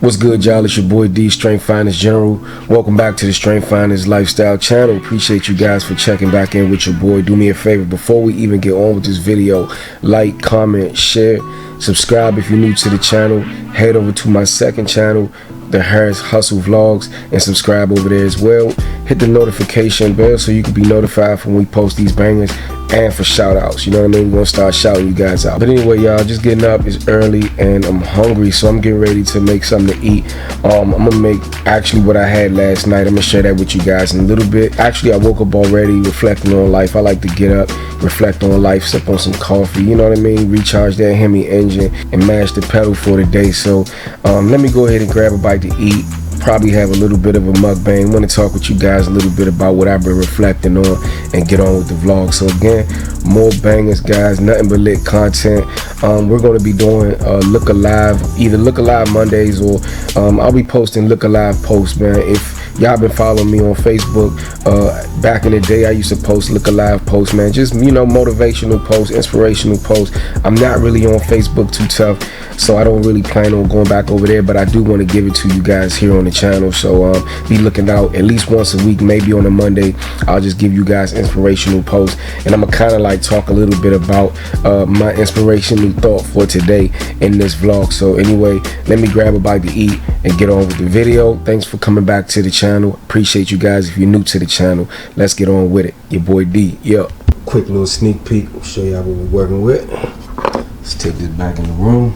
What's good, y'all? It's your boy D, StrengthFinders General. Welcome back to the StrengthFinders Lifestyle channel. Appreciate you guys for checking back in with your boy. Do me a favor, before we even get on with this video, like, comment, share, subscribe if you're new to the channel. Head over to my second channel, the Harris Hustle Vlogs, and subscribe over there as well. Hit the notification bell so you can be notified when we post these bangers, and for shout outs. You know what I mean? We're gonna start shouting you guys out. But anyway, y'all, just getting up. It's early and I'm hungry, so I'm getting ready to make something to eat. I'm gonna make actually what I had last night. I'm gonna share that with you guys in a little bit. Actually, I woke up already reflecting on life. I like to get up, reflect on life, sip on some coffee, you know what I mean? Recharge that Hemi engine and mash the pedal for the day. So let me go ahead and grab a bite to eat. Probably have a little bit of a mukbang. Want to talk with you guys a little bit about what I've been reflecting on and get on with the vlog. So again, more bangers, guys, nothing but lit content. We're going to be doing Look Alive, either Look Alive Mondays or I'll be posting Look Alive posts, man. If y'all been following me on Facebook, back in the day I used to post Look Alive posts, man. Just, you know, motivational posts, inspirational posts. I'm not really on Facebook too tough, so I don't really plan on going back over there, but I do want to give it to you guys here on the channel. So be looking out at least once a week, maybe on a Monday. I'll just give you guys inspirational posts, and I'm gonna kind of like talk a little bit about my inspirational thought for today in this vlog. So anyway, let me grab a bite to eat and get on with the video. Thanks for coming back to the channel. Appreciate you guys. If you're new to the channel, let's get on with it. Your boy D. Yo, quick little sneak peek. I'll show y'all what we're working with. Let's take this back in the room.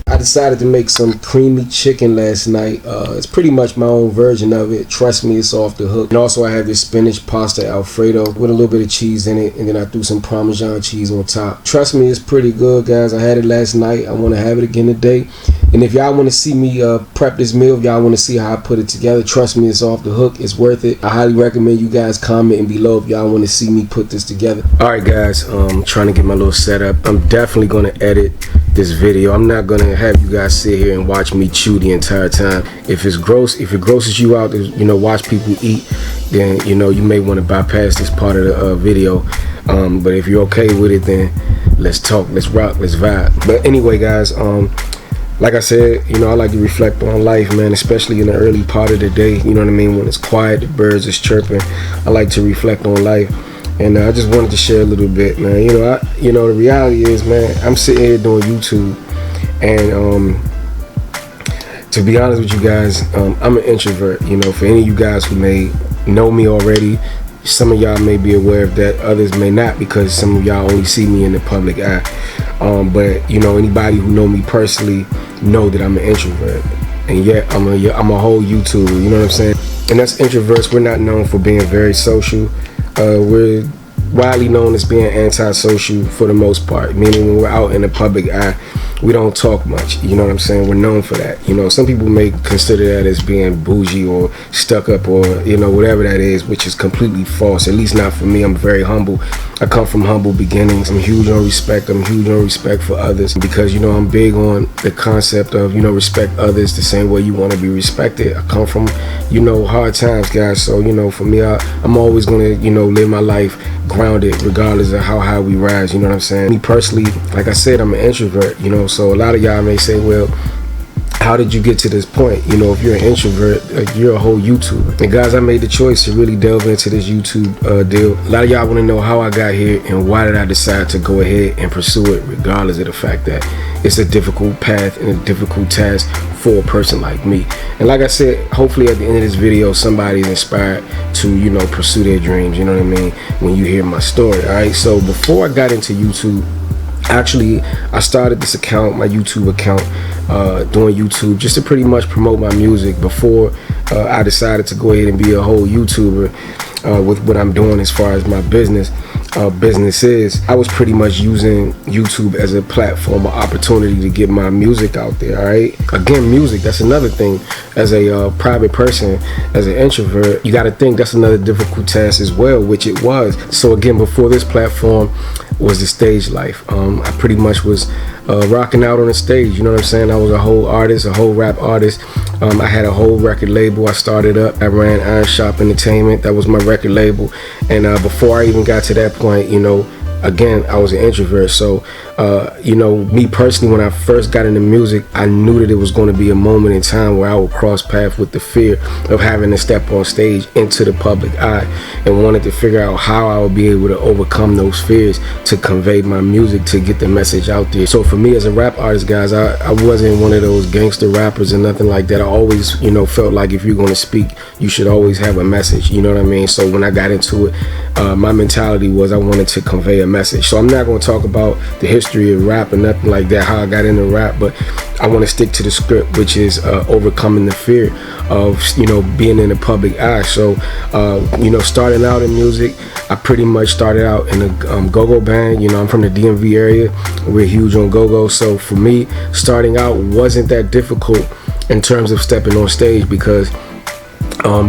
I decided to make some creamy chicken last night. It's pretty much my own version of it. Trust me, it's off the hook. And also I have this spinach pasta Alfredo with a little bit of cheese in it, and then I threw some Parmesan cheese on top. Trust me, it's pretty good, guys. I had it last night. I want to have it again today. And if y'all want to see me prep this meal, if y'all want to see how I put it together, trust me, it's off the hook. It's worth it. I highly recommend you guys commenting below if y'all want to see me put this together. Alright, guys, trying to get my little setup. I'm definitely going to edit this video. I'm not going to have you guys sit here and watch me chew the entire time. If it's gross, if it grosses you out to, you know, watch people eat, then, you know, you may want to bypass this part of the video. But if you're okay with it, then let's talk, let's rock, let's vibe. But anyway, guys, like I said, you know, I like to reflect on life, man, especially in the early part of the day. You know what I mean? When it's quiet, the birds is chirping. I like to reflect on life. And I just wanted to share a little bit, man. You know, the reality is, man, I'm sitting here doing YouTube, and to be honest with you guys, I'm an introvert. You know, for any of you guys who may know me already, some of y'all may be aware of that, others may not, because some of y'all only see me in the public eye. But you know, anybody who know me personally know that I'm an introvert, and yet I'm a whole YouTuber. You know what I'm saying? And that's introverts. We're not known for being very social. We're widely known as being antisocial for the most part, meaning when we're out in the public eye, we don't talk much. You know what I'm saying? We're known for that. You know, some people may consider that as being bougie or stuck up, or, you know, whatever that is, which is completely false. At least not for me. I'm very humble. I come from humble beginnings. I'm huge on respect. I'm huge on respect for others, because, you know, I'm big on the concept of, you know, respect others the same way you want to be respected. I come from, you know, hard times, guys. So, you know, for me, I'm always going to, you know, live my life grounded regardless of how high we rise. You know what I'm saying? Me personally, like I said, I'm an introvert, you know, so a lot of y'all may say, well, how did you get to this point? You know, if you're an introvert, you're a whole YouTuber. And guys, I made the choice to really delve into this YouTube deal. A lot of y'all want to know how I got here and why did I decide to go ahead and pursue it, regardless of the fact that it's a difficult path and a difficult task for a person like me. And like I said, hopefully at the end of this video, somebody's inspired to, you know, pursue their dreams. You know what I mean? When you hear my story. All right. So before I got into YouTube, actually, I started this account, my YouTube account, doing YouTube just to pretty much promote my music before I decided to go ahead and be a whole YouTuber with what I'm doing as far as my business is. I was pretty much using YouTube as a platform or opportunity to get my music out there. All right, again, music, that's another thing. As a private person, as an introvert, you got to think that's another difficult task as well, which it was. So again, before this platform was the stage life. I pretty much was rocking out on the stage. You know what I'm saying? I was a whole artist, a whole rap artist. I had a whole record label I started up. I ran Iron Shop Entertainment. That was my record label. And before I even got to that point, you know, again, I was an introvert. So you know, me personally, when I first got into music, I knew that it was going to be a moment in time where I would cross paths with the fear of having to step on stage into the public eye, and wanted to figure out how I would be able to overcome those fears to convey my music, to get the message out there. So for me as a rap artist, guys, I wasn't one of those gangster rappers and nothing like that. I always, you know, felt like if you're going to speak, you should always have a message, you know what I mean? So when I got into it, my mentality was I wanted to convey a message. So I'm not going to talk about the history of rap or nothing like that, how I got into rap, but I want to stick to the script, which is overcoming the fear of, you know, being in the public eye. So you know, starting out in music, I pretty much started out in a go-go band. You know, I'm from the DMV area. We're huge on go-go. So for me, starting out wasn't that difficult in terms of stepping on stage, because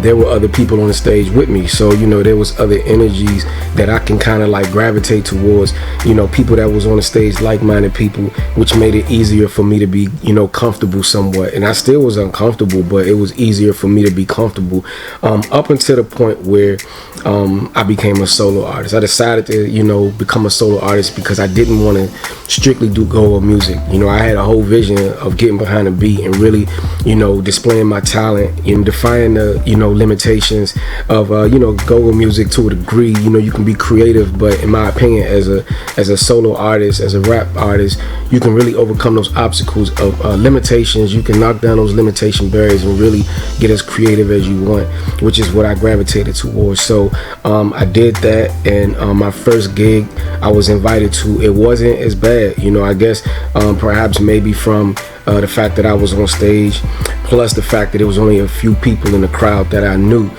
there were other people on the stage with me. So, you know, there was other energies that I can kind of like gravitate towards, you know, people that was on the stage, like-minded people, which made it easier for me to be, you know, comfortable somewhat. And I still was uncomfortable, but it was easier for me to be comfortable up until the point where I became a solo artist. I decided to, you know, become a solo artist because I didn't want to strictly do go-go music. You know, I had a whole vision of getting behind a beat and really, you know, displaying my talent and defying the, you know, limitations of you know, go-go music to a degree. You know, you can be creative, but in my opinion, as a solo artist, as a rap artist, you can really overcome those obstacles of limitations. You can knock down those limitation barriers and really get as creative as you want, which is what I gravitated towards. So I did that, and my first gig I was invited to, it wasn't as bad, you know. I guess perhaps maybe from the fact that I was on stage, plus the fact that there was only a few people in the crowd that I knew,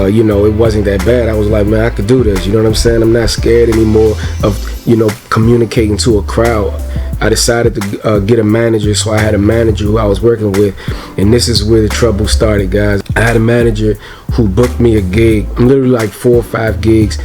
you know, it wasn't that bad. I was like, man, I could do this, you know what I'm saying? I'm not scared anymore of, you know, communicating to a crowd. I decided to get a manager, so I had a manager who I was working with, and this is where the trouble started, guys. I had a manager who booked me a gig. I'm literally like 4 or 5 gigs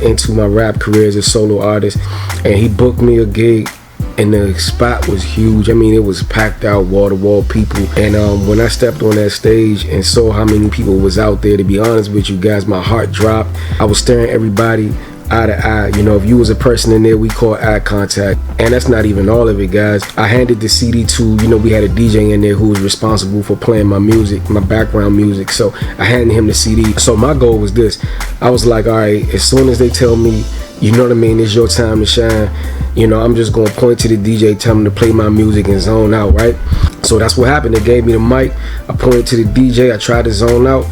into my rap career as a solo artist, and he booked me a gig, and the spot was huge. I mean, it was packed out, wall-to-wall people. And when I stepped on that stage and saw how many people was out there, to be honest with you guys, my heart dropped. I was staring everybody eye to eye. You know, if you was a person in there, we call eye contact. And that's not even all of it, guys. I handed the CD to, you know, we had a DJ in there who was responsible for playing my music, my background music. So I handed him the CD. So my goal was this. I was like, all right, as soon as they tell me, you know what I mean, it's your time to shine, you know, I'm just gonna point to the DJ, tell him to play my music and zone out, right? So that's what happened. They gave me the mic, I pointed to the DJ, I tried to zone out,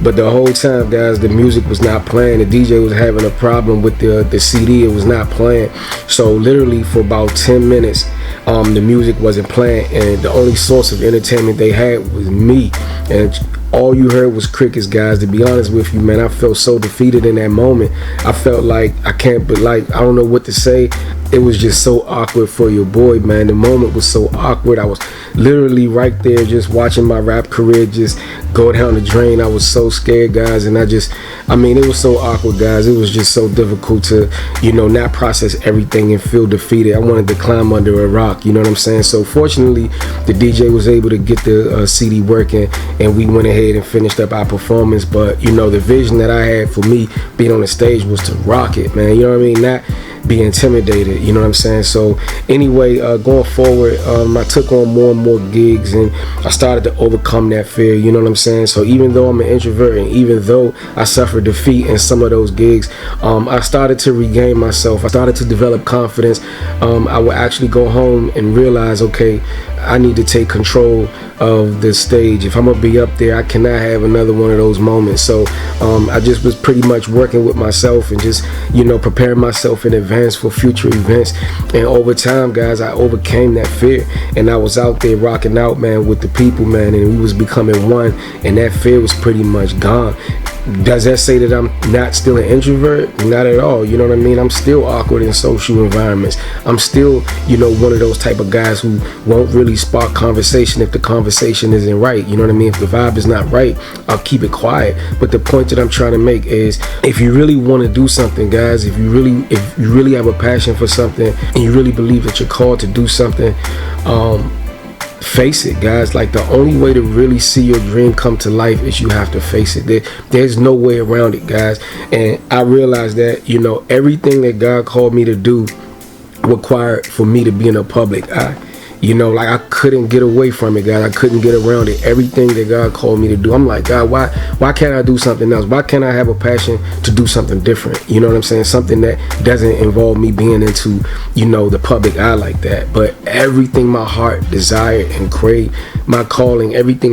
but the whole time, guys, the music was not playing. The DJ was having a problem with the CD, it was not playing. So literally for about 10 minutes, the music wasn't playing, and the only source of entertainment they had was me. And all you heard was crickets, guys. To be honest with you, man, I felt so defeated in that moment. I felt like I don't know what to say. It was just so awkward for your boy, man. The moment was so awkward. I was literally right there just watching my rap career just go down the drain. I was so scared, guys, and I mean, it was so awkward, guys. It was just so difficult to, you know, not process everything and feel defeated. I wanted to climb under a rock, you know what I'm saying? So fortunately, the DJ was able to get the CD working, and we went ahead and finished up our performance. But, you know, the vision that I had for me being on the stage was to rock it, man. You know what I mean? Not be intimidated, you know what I'm saying? So anyway, going forward, I took on more and more gigs, and I started to overcome that fear, you know what I'm saying? So even though I'm an introvert, and even though I suffered defeat in some of those gigs, I started to regain myself. I started to develop confidence. I would actually go home and realize, okay, I need to take control of the stage. If I'm gonna be up there, I cannot have another one of those moments. So I just was pretty much working with myself and just, you know, preparing myself in advance for future events. And over time, guys, I overcame that fear, and I was out there rocking out, man, with the people, man, and we was becoming one, and that fear was pretty much gone. Does that say that I'm not still an introvert? Not at all, you know what I mean? I'm still awkward in social environments. I'm still, you know, one of those type of guys who won't really spark conversation if the conversation isn't right, you know what I mean? If the vibe is not right, I'll keep it quiet. But the point that I'm trying to make is, if you really want to do something, guys, if you really have a passion for something, and you really believe that you're called to do something, face it, guys. Like, the only way to really see your dream come to life is you have to face it. There's no way around it, guys. And I realized that, you know, everything that God called me to do required for me to be in a public eye. You know, like, I couldn't get away from it, guys. I couldn't get around it. Everything that God called me to do, I'm like, God, why can't I do something else? Why can't I have a passion to do something different? You know what I'm saying? Something that doesn't involve me being into, you know, the public eye like that. But everything my heart desired and craved, my calling, everything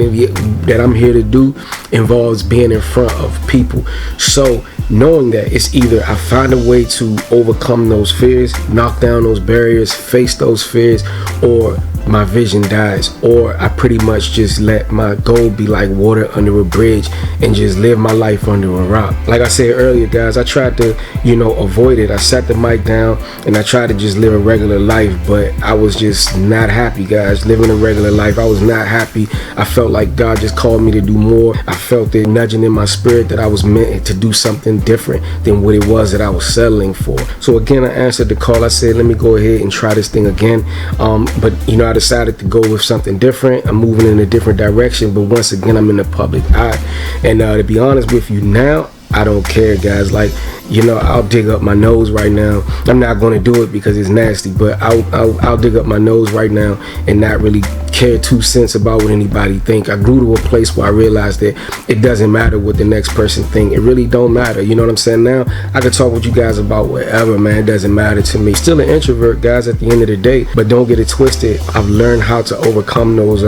that I'm here to do involves being in front of people. So knowing that, it's either I find a way to overcome those fears, knock down those barriers, face those fears, or my vision dies, or I pretty much just let my goal be like water under a bridge and just live my life under a rock. Like I said earlier, guys, I tried to, you know, avoid it. I sat the mic down and I tried to just live a regular life, but I was just not happy, guys. Living a regular life, I was not happy. I felt like God just called me to do more. I felt it nudging in my spirit that I was meant to do something different than what it was that I was settling for. So again, I answered the call. I said, let me go ahead and try this thing again. But you know, I decided to go with something different. I'm moving in a different direction, but once again, I'm in the public eye. And to be honest with you, now I don't care, guys. Like, you know, I'll dig up my nose right now. I'm not going to do it because it's nasty, but I'll dig up my nose right now and not really care 2 cents about what anybody think. I grew to a place where I realized that it doesn't matter what the next person think. It really don't matter. You know what I'm saying? Now I can talk with you guys about whatever, man. It doesn't matter to me. Still an introvert, guys, at the end of the day, but don't get it twisted. I've learned how to overcome those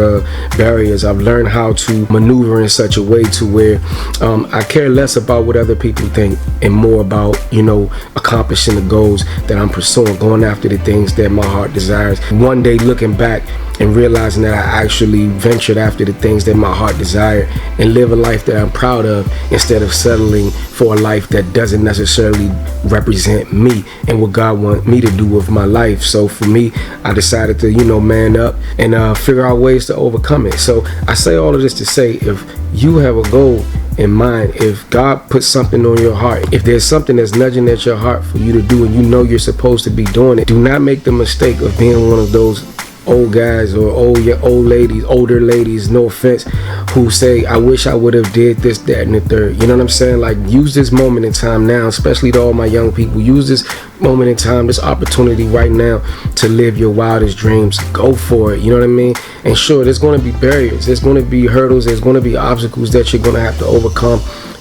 barriers. I've learned how to maneuver in such a way to where I care less about what other people think and more about, you know, accomplishing the goals that I'm pursuing, going after the things that my heart desires. One day looking back and realizing that I actually ventured after the things that my heart desired and live a life that I'm proud of, instead of settling for a life that doesn't necessarily represent me and what God wants me to do with my life. So for me, I decided to, you know, man up and figure out ways to overcome it. So I say all of this to say, if you have a goal in mind, if God puts something on your heart, if there's something that's nudging at your heart for you to do and you know you're supposed to be doing it, do not make the mistake of being one of those old guys or older ladies, no offense, who say, I wish I would have did this, that, and the third. You know what I'm saying? Like, use this moment in time now, especially to all my young people. Use this moment in time, this opportunity right now to live your wildest dreams. Go for it. You know what I mean? And sure, there's going to be barriers. There's going to be hurdles. There's going to be obstacles that you're going to have to overcome.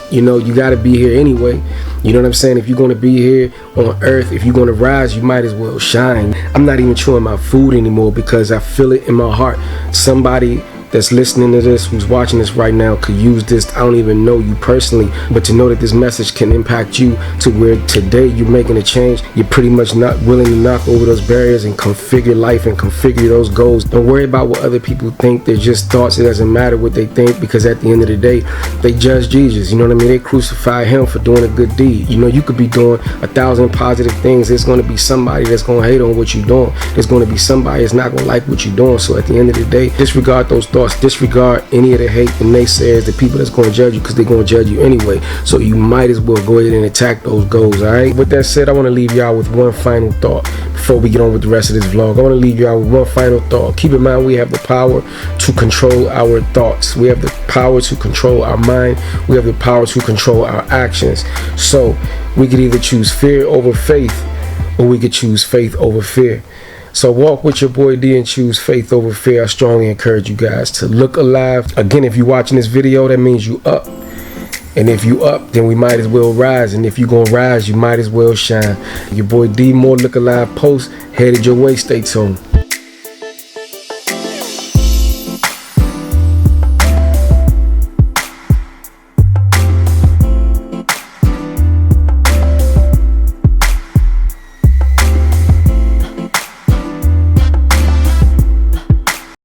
You know, you got to be here anyway. You know what I'm saying? If you're going to be here on earth, if you're going to rise, you might as well shine. I'm not even chewing my food anymore because I feel it in my heart. Somebody that's listening to this, who's watching this right now, could use this. I don't even know you personally, but to know that this message can impact you to where today you're making a change. You're pretty much not willing to knock over those barriers and configure life and configure those goals. Don't worry about what other people think. They're just thoughts. It doesn't matter what they think, because at the end of the day, they judge Jesus. You know what I mean? They crucify him for doing a good deed. You know, you could be doing 1,000 positive things. There's going to be somebody that's going to hate on what you're doing. There's going to be somebody that's not going to like what you're doing. So at the end of the day, disregard those thoughts. Disregard any of the hate, the naysayers, the people that's going to judge you, because they're going to judge you anyway. So you might as well go ahead and attack those goals. All right, with that said, I want to leave y'all with one final thought before we get on with the rest of this vlog. I want to leave y'all with one final thought. Keep in mind, we have the power to control our thoughts. We have the power to control our mind. We have the power to control our actions. So we could either choose fear over faith, or we could choose faith over fear. So walk with your boy D and choose faith over fear. I strongly encourage you guys to look alive. Again, if you're watching this video, that means you up. And if you up, then we might as well rise. And if you're going to rise, you might as well shine. Your boy D, more look alive posts headed your way. Stay tuned.